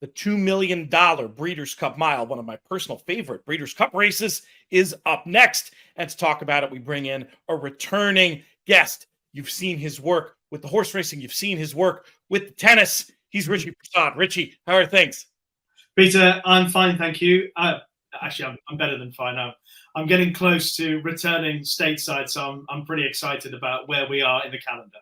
The $2 million Breeders' Cup Mile, one of my personal favorite Breeders' Cup races, is up next. And to talk about it, we bring in a returning guest. You've seen his work with the horse racing. You've seen his work with the tennis. He's Rishi Persad. Richie, how are things? Peter, I'm fine, thank you. Actually, I'm better than fine now. I'm getting close to returning stateside, so I'm pretty excited about where we are in the calendar.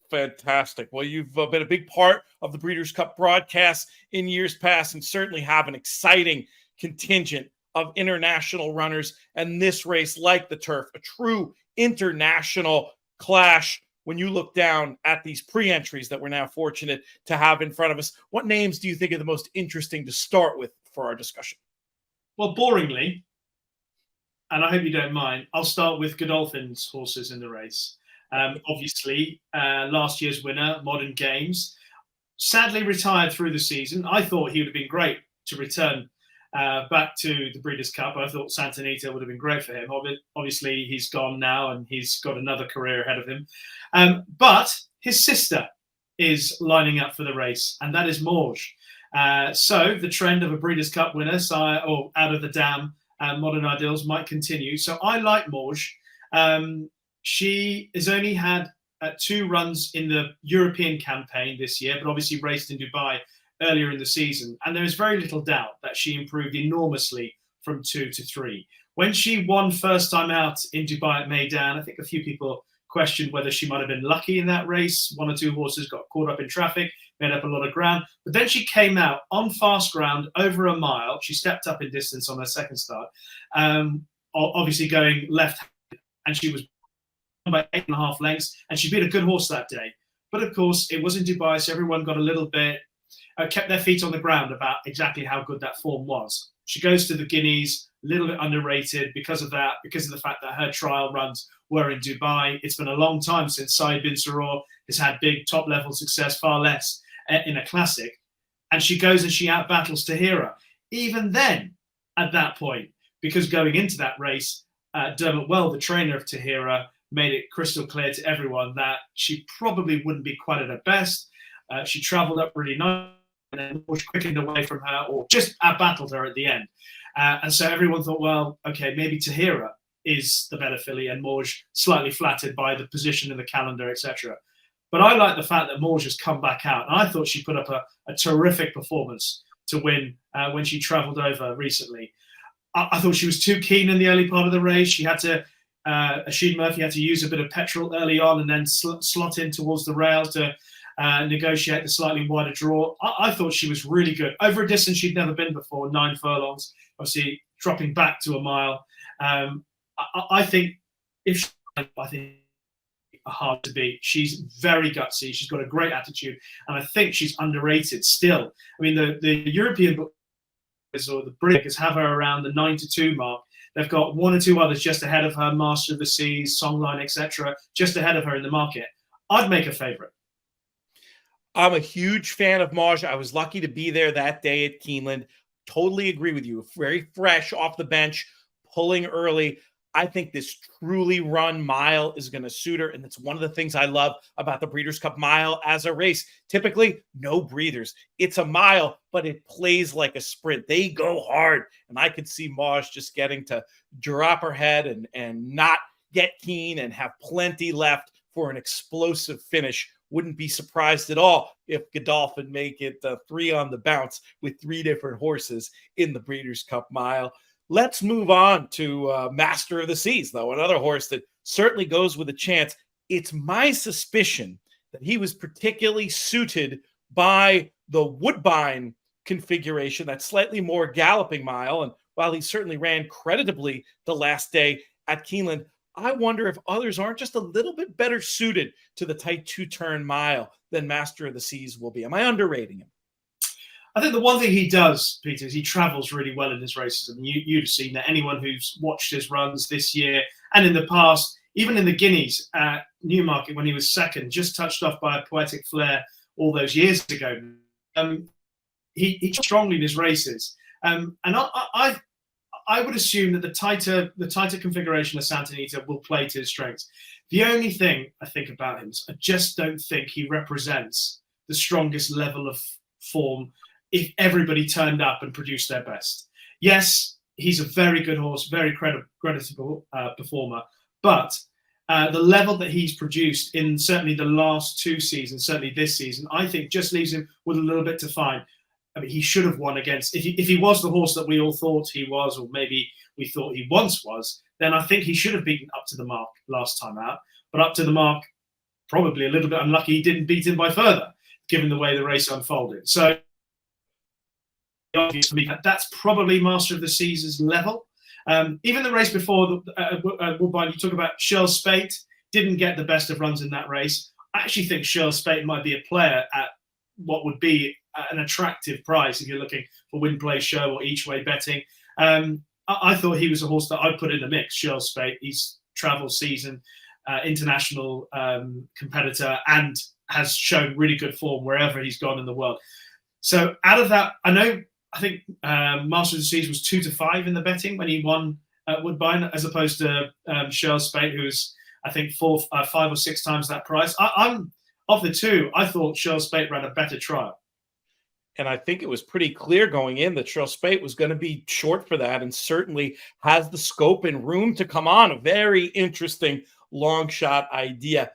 Fantastic. Well, you've been a big part of the Breeders' Cup broadcast in years past and certainly have an exciting contingent of international runners. And this race, like the Turf, a true international clash. When you look down at these pre-entries that we're now fortunate to have in front of us, what names do you think are the most interesting to start with for our discussion? Well, boringly, and I hope you don't mind, I'll start with Godolphin's horses in the race. Obviously, last year's winner, Modern Games, sadly retired through the season. I thought he would have been great to return back to the Breeders' Cup. I thought Santa Anita would have been great for him. Obviously, he's gone now and he's got another career ahead of him. But his sister is lining up for the race, and that is Moge. So the trend of a Breeders' Cup winner, or out of the dam, Modern Ideals might continue. So I like Moge. She has only had 2 runs in the European campaign this year, but obviously raced in Dubai earlier in the season. And there is very little doubt that she improved enormously from 2 to 3. When she won first time out in Dubai at Meydan, I think a few people questioned whether she might have been lucky in that race. 1 or 2 horses got caught up in traffic, made up a lot of ground. But then she came out on fast ground over a mile. She stepped up in distance on her second start, obviously going left, and she was by 8.5 lengths, and she beat a good horse that day. But of course, it was in Dubai, so everyone got a little bit, kept their feet on the ground about exactly how good that form was. She goes to the Guineas, a little bit underrated because of that, because of the fact that her trial runs were in Dubai. It's been a long time since Saeed bin Suroor has had big top-level success, far less in a classic. And she goes and she out-battles Tahira. Even then, at that point, because going into that race, Dermot Well, the trainer of Tahira, made it crystal clear to everyone that she probably wouldn't be quite at her best. She travelled up really nice and then quickened away from her, or just out-battled her at the end. And so everyone thought, well, okay, maybe Tahira is the better filly and Moge slightly flattered by the position in the calendar, etc. But I like the fact that Moge has come back out. And I thought she put up a terrific performance to win when she travelled over recently. I thought she was too keen in the early part of the race. She had to Asheen Murphy had to use a bit of petrol early on and then slot in towards the rail to negotiate the slightly wider draw. I thought she was really good. Over a distance she'd never been before, 9 furlongs, obviously dropping back to a mile. I think hard to beat. She's very gutsy. She's got a great attitude. And I think she's underrated still. I mean, the European books or the British have her around the 9-2 mark. They've got 1 or 2 others just ahead of her, Master of the Seas, Songline, etc., just ahead of her in the market. I'd make a favourite. I'm a huge fan of Moge. I was lucky to be there that day at Keeneland. Totally agree with you. Very fresh off the bench, pulling early. I think this truly run mile is going to suit her. And it's one of the things I love about the Breeders' Cup Mile as a race. Typically, no breathers. It's a mile, but it plays like a sprint. They go hard. And I could see Moge just getting to drop her head and not get keen and have plenty left for an explosive finish. Wouldn't be surprised at all if Godolphin make it 3 on the bounce with 3 different horses in the Breeders' Cup Mile. Let's move on to Master of the Seas, though, another horse that certainly goes with a chance. It's my suspicion that he was particularly suited by the Woodbine configuration, that slightly more galloping mile. And while he certainly ran creditably the last day at Keeneland, I wonder if others aren't just a little bit better suited to the tight 2-turn mile than Master of the Seas will be. Am I underrating him? I think the one thing he does, Peter, is he travels really well in his races. I mean, you'd have seen that. Anyone who's watched his runs this year and in the past, even in the Guineas at Newmarket when he was second, just touched off by a Poetic Flare all those years ago. He strongly in his races. And I would assume that the tighter configuration of Santa Anita will play to his strengths. The only thing I think about him is I just don't think he represents the strongest level of form if everybody turned up and produced their best. Yes, he's a very good horse, very creditable performer, but the level that he's produced in certainly the last 2 seasons, certainly this season, I think just leaves him with a little bit to find. I mean, he should have won against, if he was the horse that we all thought he was, or maybe we thought he once was, then I think he should have beaten Up to the Mark last time out. But Up to the Mark, probably a little bit unlucky he didn't beat him by further, given the way the race unfolded. So obviously, that's probably Master of the Seas's level. Even the race before, Woodbine, you talk about Shirl Spate, didn't get the best of runs in that race. I actually think Shirl Spate might be a player at what would be an attractive price if you're looking for win, play, show, or each way betting. I thought he was a horse that I'd put in the mix, Shirl Spate. He's travel season, international competitor, and has shown really good form wherever he's gone in the world. So out of that, I think Master of the Seas was 2-5 in the betting when he won at Woodbine, as opposed to Shirl Spate, who's I think 5 or 6 times that price. I'm of the two. I thought Shirl Spate ran a better trial. And I think it was pretty clear going in that Shirl Spate was going to be short for that, and certainly has the scope and room to come on. A very interesting long shot idea.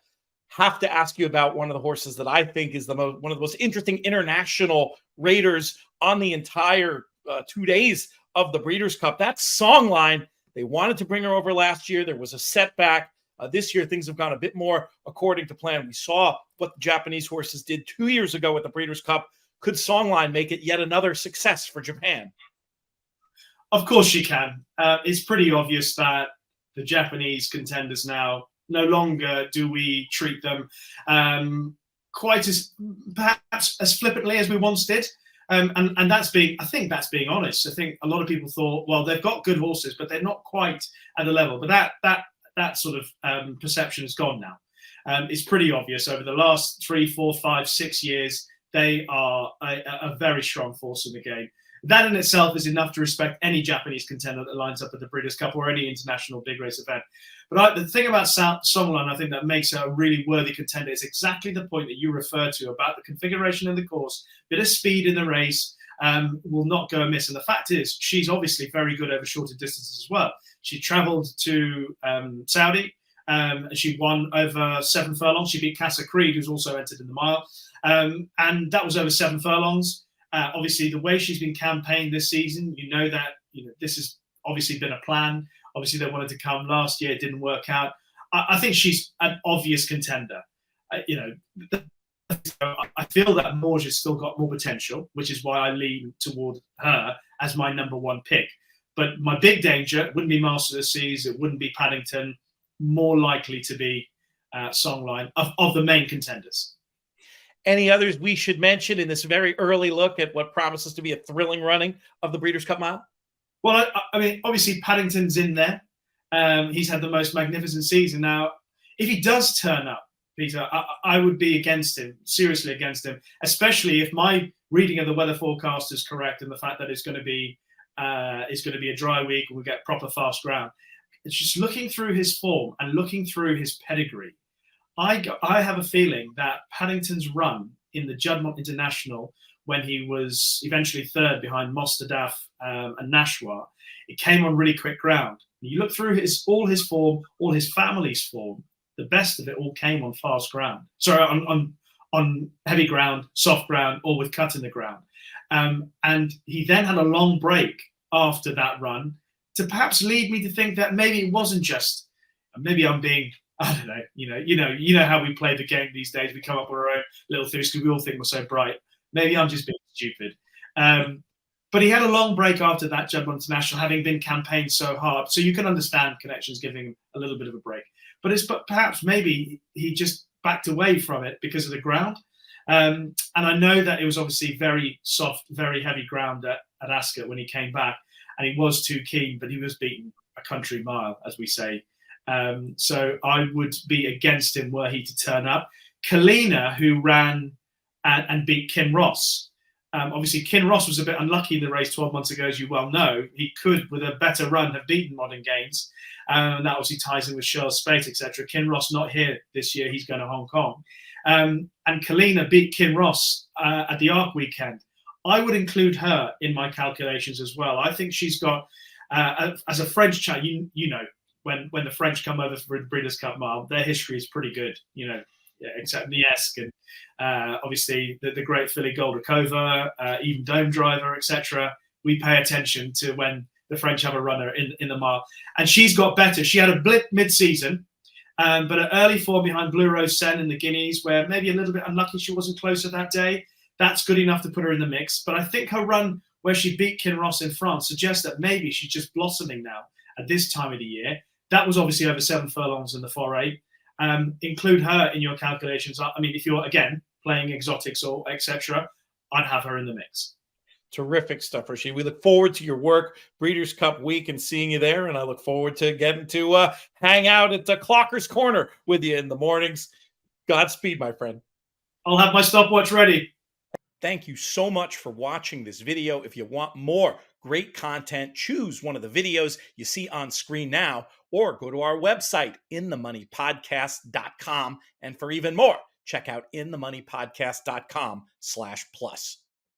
Have to ask you about one of the horses that I think is one of the most interesting international raters on the entire 2 days of the Breeders' Cup. That's Songline. They wanted to bring her over last year. There was a setback. This year, things have gone a bit more according to plan. We saw what the Japanese horses did 2 years ago at the Breeders' Cup. Could Songline make it yet another success for Japan? Of course she can. It's pretty obvious that the Japanese contenders now, no longer do we treat them quite as, perhaps as flippantly as we once did. And that's being, I think that's being honest. I think a lot of people thought, well, they've got good horses, but they're not quite at the level. But that sort of perception is gone now. It's pretty obvious over the last 3, 4, 5, 6 years, they are a very strong force in the game. That in itself is enough to respect any Japanese contender that lines up at the Breeders' Cup or any international big race event. But the thing about Songline, I think that makes her a really worthy contender is exactly the point that you referred to about the configuration of the course, bit of speed in the race, will not go amiss. And the fact is, she's obviously very good over shorter distances as well. She travelled to Saudi. She won over 7 furlongs. She beat Casa Creed, who's also entered in the mile. And that was over 7 furlongs. Obviously, the way she's been campaigned this season, this has obviously been a plan. Obviously, they wanted to come last year. It didn't work out. I think she's an obvious contender. I feel that Moge has still got more potential, which is why I lean toward her as my number 1 pick. But my big danger wouldn't be Master of the Seas. It wouldn't be Paddington. More likely to be Songline of the main contenders. Any others we should mention in this very early look at what promises to be a thrilling running of the Breeders' Cup Mile? Well, I mean, obviously Paddington's in there. He's had the most magnificent season. Now, if he does turn up, Peter, I would be against him, seriously against him, especially if my reading of the weather forecast is correct and the fact that it's going to be a dry week and we'll get proper fast ground. It's just looking through his form and looking through his pedigree. I have a feeling that Paddington's run in the Juddmonte International, when he was eventually 3rd behind Mostadaf and Nashwa, it came on really quick ground. You look through all his form, all his family's form, the best of it all came on fast ground. Sorry, on heavy ground, soft ground, or with cut in the ground. And he then had a long break after that run to perhaps lead me to think that maybe it wasn't just, maybe I'm being, I don't know, you know how we play the game these days. We come up with our own little theories because we all think we're so bright. Maybe I'm just being stupid. But he had a long break after that Juddmonte International, having been campaigned so hard. So you can understand connections giving him a little bit of a break. But perhaps maybe he just backed away from it because of the ground. And I know that it was obviously very soft, very heavy ground at Ascot when he came back. And he was too keen, but he was beaten a country mile, as we say. So I would be against him were he to turn up. Kalina, who ran and beat Kim Ross. Obviously, Kim Ross was a bit unlucky in the race 12 months ago, as you well know. He could, with a better run, have beaten Modern Games. And that obviously ties in with Shirl Spate, etc. Kim Ross not here this year. He's going to Hong Kong. And Kalina beat Kim Ross at the Arc weekend. I would include her in my calculations as well. I think she's got, as a French child, you know, when the French come over for the Breeders' Cup Mile, their history is pretty good, you know, except Niesk and obviously the great filly Goldakova, even Dome Driver, etc. We pay attention to when the French have a runner in the mile. And she's got better. She had a blip mid-season, but an early form behind Blue Rose Sen in the Guineas, where maybe a little bit unlucky she wasn't closer that day. That's good enough to put her in the mix. But I think her run where she beat Kinross in France suggests that maybe she's just blossoming now at this time of the year. That was obviously over 7 furlongs in the foray. Include her in your calculations. I mean, if you're, again, playing exotics or etc., I'd have her in the mix. Terrific stuff, Rishi. We look forward to your work Breeders' Cup week and seeing you there. And I look forward to getting to hang out at the Clocker's Corner with you in the mornings. Godspeed, my friend. I'll have my stopwatch ready. Thank you so much for watching this video. If you want more great content, choose one of the videos you see on screen now, or go to our website, inthemoneypodcast.com. And for even more, check out inthemoneypodcast.com/plus.